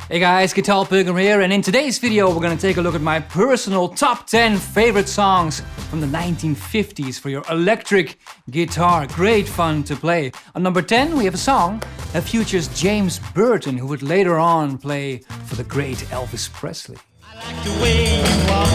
Hey guys, 𝗀𝗶𝗸𝗲𝗏 here, and in today's video we're gonna take a look at my personal top 10 favorite songs from the 1950s for your electric guitar. Great fun to play. On number 10 we have a song that features James Burton, who would later on play for the great Elvis Presley. I like the way you walk,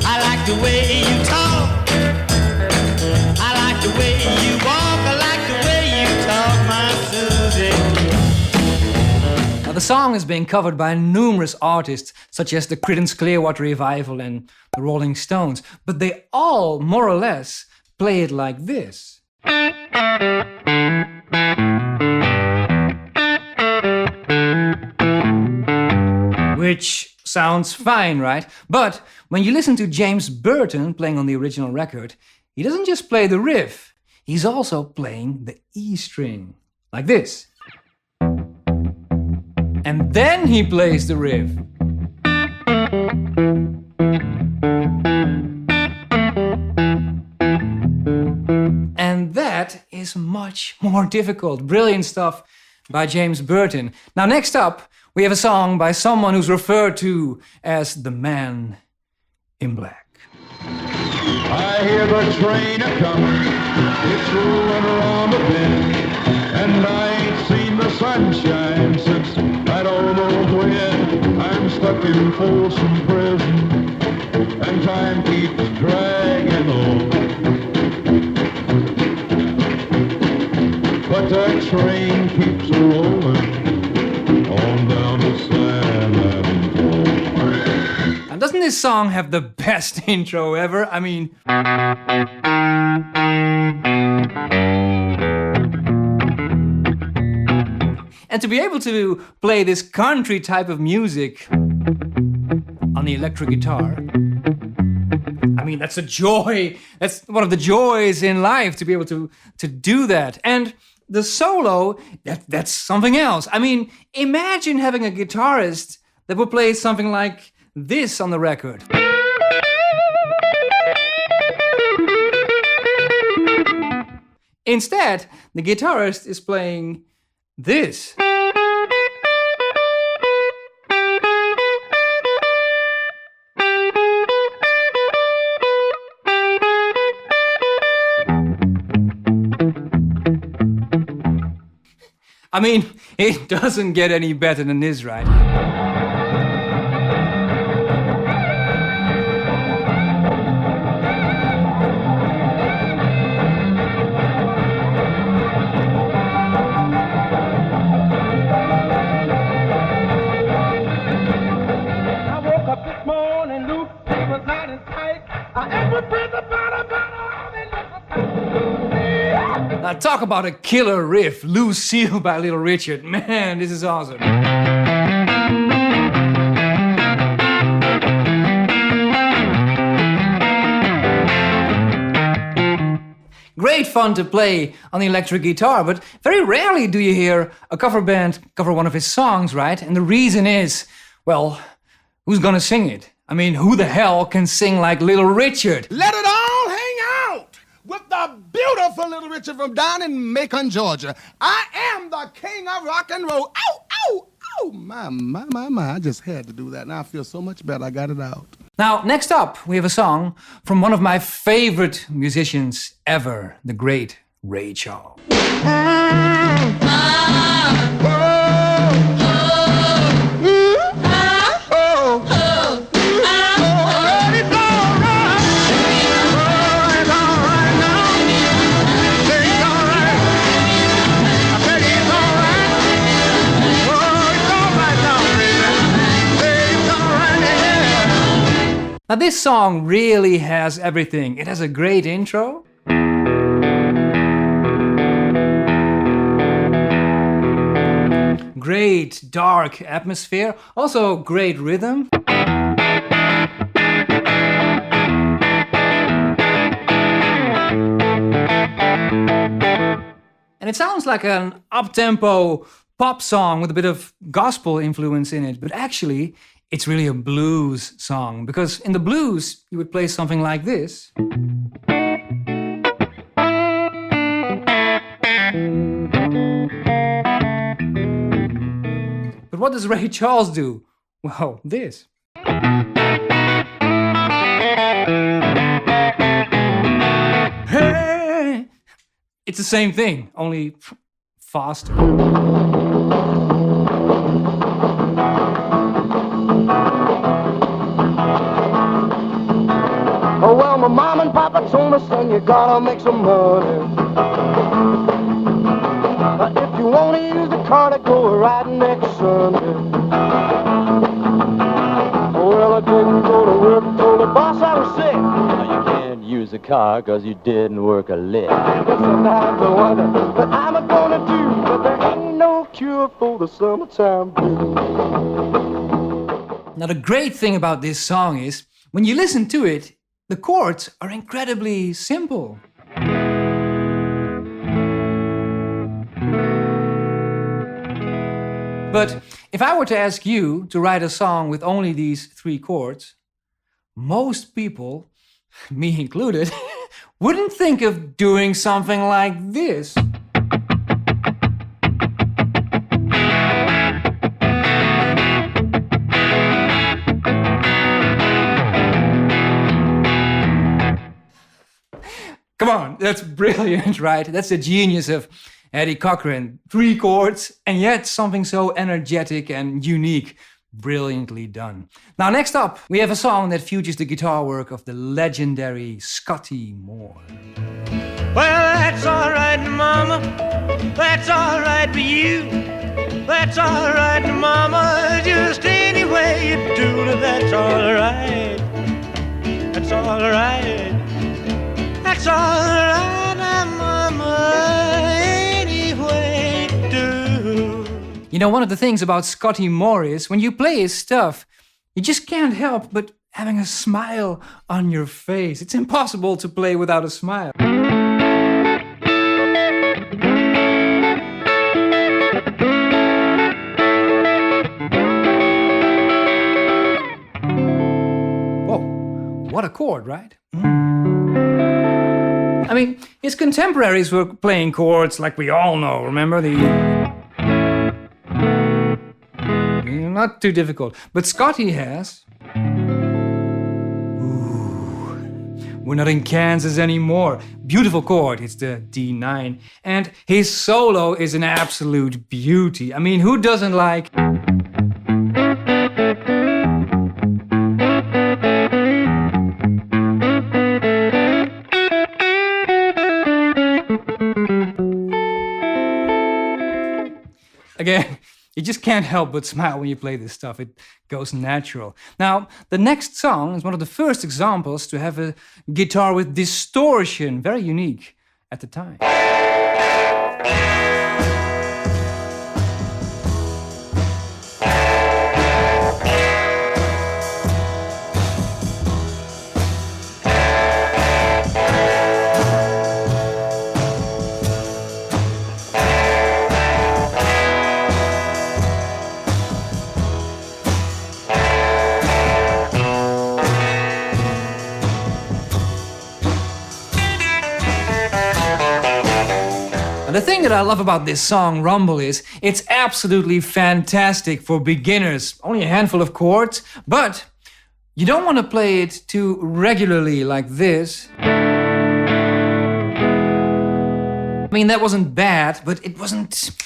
I like the way you talk, I like the way you walk, I like the way you talk, my Susie. Now the song is being covered by numerous artists such as the 𝗀𝗃𝗃 𝗀𝗂𝗏𝗃 Revival and the Rolling Stones, but they all more or less play it like this. Which sounds fine, right? But when you listen to James Burton playing on the original record, he doesn't just play the riff, he's also playing the E string, like this. And then he plays the riff. And that is much more difficult. Brilliant stuff by James Burton. Now next up, we have a song by someone who's referred to as the Man in Black. I hear the train a-comin', it's rolling around the bend, and I ain't seen the sunshine since I don't know when. I'm stuck in Folsom Prison, and time keeps dragging on. But that train keeps rolling on down the San And doesn't this song have the best intro ever? I mean... And to be able to play this country type of music on the electric guitar, I mean, that's a joy. That's one of the joys in life, to be able to do that. And the solo, that's something else. I mean, imagine having a guitarist that would play something like this on the record. Instead, the guitarist is playing this. I mean, it doesn't get any better than this, right? I woke up this morning, Luke was nice and tight. I ate with bread about Now talk about a killer riff, 𝗚𝚎𝗿 by Little Richard. Man, this is awesome. Great fun to play on the electric guitar, but very rarely do you hear a cover band cover one of his songs, right? And the reason is, well, who's gonna sing it? I mean, who the hell can sing like Little Richard? Let it all hang out with the beautiful Little Richard from down in Macon, Georgia. I am the king of rock and roll. Ow, ow, ow. My. I just had to do that. Now I feel so much better. I got it out. Now, next up, we have a song from one of my favorite musicians ever, the great Ray Charles. Now this song really has everything. It has a great intro. Great dark atmosphere. Also great rhythm. And it sounds like an up-tempo pop song with a bit of gospel influence in it, but actually it's really a blues song, because in the blues you would play something like this. what does Ray Charles do? Well, this. Hey! It's the same thing, only faster. Oh, well, my mom and papa told me, son, you gotta make some money. If you want to use the car to go riding next Sunday. Well, I didn't go to work, told the boss I was sick. Now you can't use the car because you didn't work a lick. Guess I'm not the wonder, but I'm gonna do. But there ain't no cure for the summertime blues. Now, the great thing about this song is, when you listen to it, the chords are incredibly simple. But if I were to ask you to write a song with only these 3 chords, most people, me included, wouldn't think of doing something like this. Come on, that's brilliant, right? That's the genius of Eddie Cochran. 3 chords, and yet something so energetic and unique. Brilliantly done. Now, next up, we have a song that features the guitar work of the legendary Scotty Moore. Well, that's all right, Mama. That's all right for you. That's all right, Mama. Just any way you do it, that's all right. That's all right. That's all right, Mama. Any way you do. You know, one of the things about Scotty Moore is, when you play his stuff, you just can't help but having a smile on your face. It's impossible to play without a smile. Whoa, what a chord, right? I mean, his contemporaries were playing chords like we all know, remember? Not too difficult, but Scotty has. Ooh, we're not in Kansas anymore. Beautiful chord, it's the D9. And his solo is an absolute beauty. I mean, who doesn't like... Again, you just can't help but smile when you play this stuff. It goes natural. Now, the next song is one of the first examples to have a guitar with distortion, very unique at the time. The thing that I love about this song, Rumble, is it's absolutely fantastic for beginners. Only a handful of chords, but you don't want to play it too regularly like this. I mean, that wasn't bad, but didn't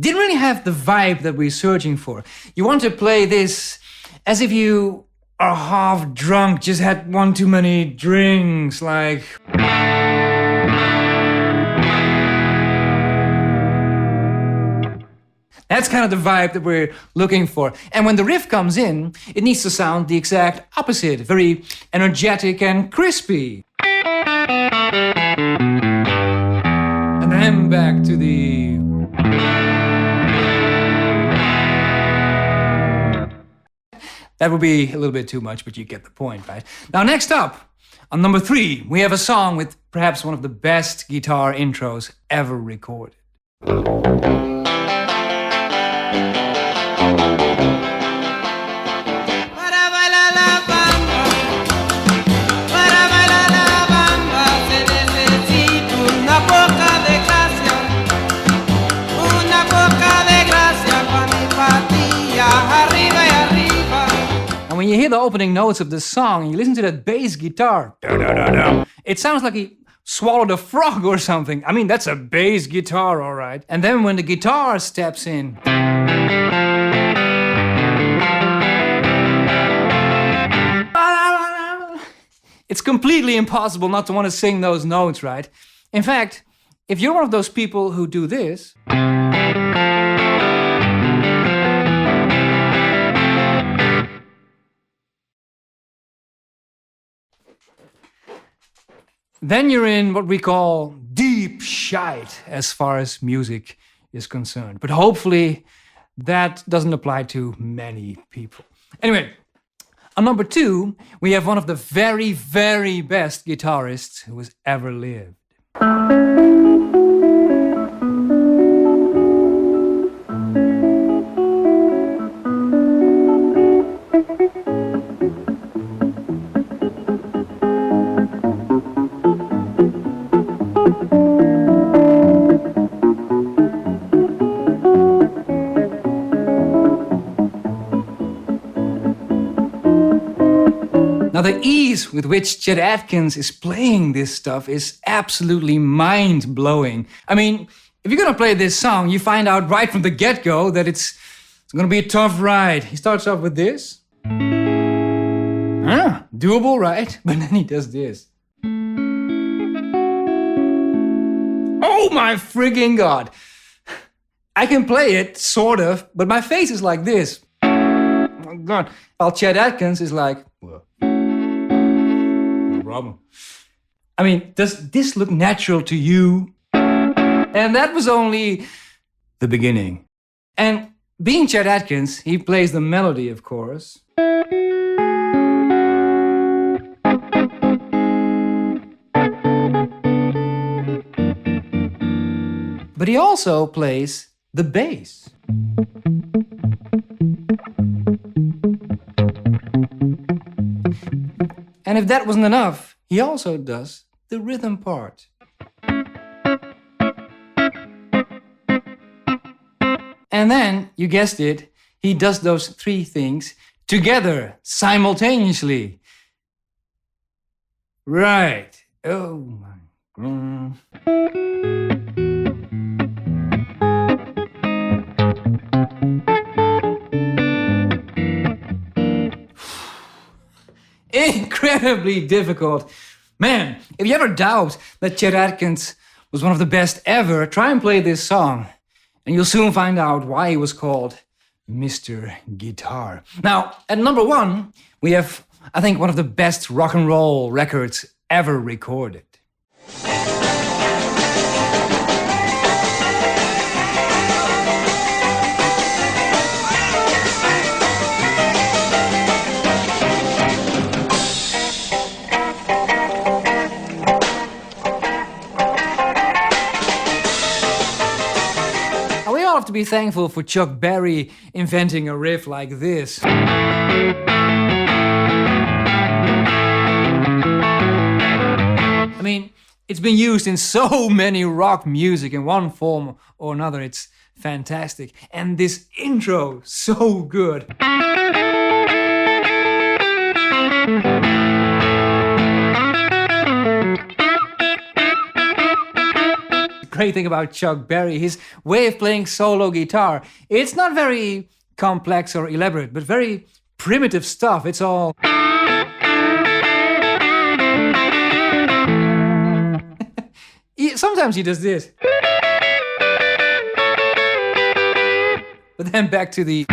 really have the vibe that we're searching for. You want to play this as if you are half drunk, just had one too many drinks, like... That's kind of the vibe that we're looking for. And when the riff comes in, it needs to sound the exact opposite, very energetic and crispy. And then back to the... That would be a little bit too much, but you get the point, right? Now, next up, on number 3, we have a song with perhaps one of the best guitar intros ever recorded. you hear the opening notes of the song and you listen to that bass guitar, it sounds like he swallowed a frog or something. I mean, that's a bass guitar, all right. And then when the guitar steps in, it's completely impossible not to want to sing those notes, right? In fact, if you're one of those people who do this, then you're in what we call deep shite as far as music is concerned. But hopefully that doesn't apply to many people. Anyway, on number 2, we have one of the very, very best guitarists who has ever lived. Now, the ease with which Chet Atkins is playing this stuff is absolutely mind-blowing. I mean, if you're gonna play this song, you find out right from the get-go that it's gonna be a tough ride. He starts off with this. Doable, right? But then he does this. Oh my frigging God! I can play it, sort of, but my face is like this. Oh my God. While Chet Atkins is like, problem. I mean, does this look natural to you? And that was only the beginning. And being Chet Atkins, he plays the melody, of course. But he also plays the bass. And if that wasn't enough, he also does the rhythm part. And then, you guessed it, he does those 3 things together, simultaneously. Right. Oh my God. Incredibly difficult. Man, if you ever doubt that Chet Atkins was one of the best ever, try and play this song, and you'll soon find out why he was called Mr. Guitar. Now, at number 1, we have, I think, one of the best rock and roll records ever recorded. Have to be thankful for Chuck Berry inventing a riff like this. I mean, it's been used in so many rock music in one form or another. It's fantastic. And this intro, so good. Great thing about Chuck Berry, his way of playing solo guitar. It's not very complex or elaborate, but very primitive stuff. It's all... Sometimes he does this. But then back to the...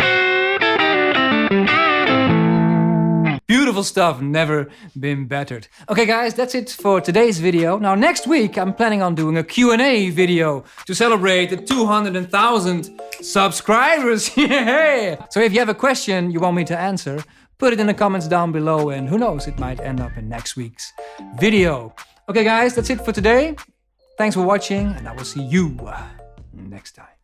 Beautiful stuff, never been bettered. Okay guys, that's it for today's video. Now next week I'm planning on doing a Q&A video to celebrate the 200,000 subscribers. Yeah! So if you have a question you want me to answer, put it in the comments down below and who knows, it might end up in next week's video. Okay guys, that's it for today. Thanks for watching and I will see you next time.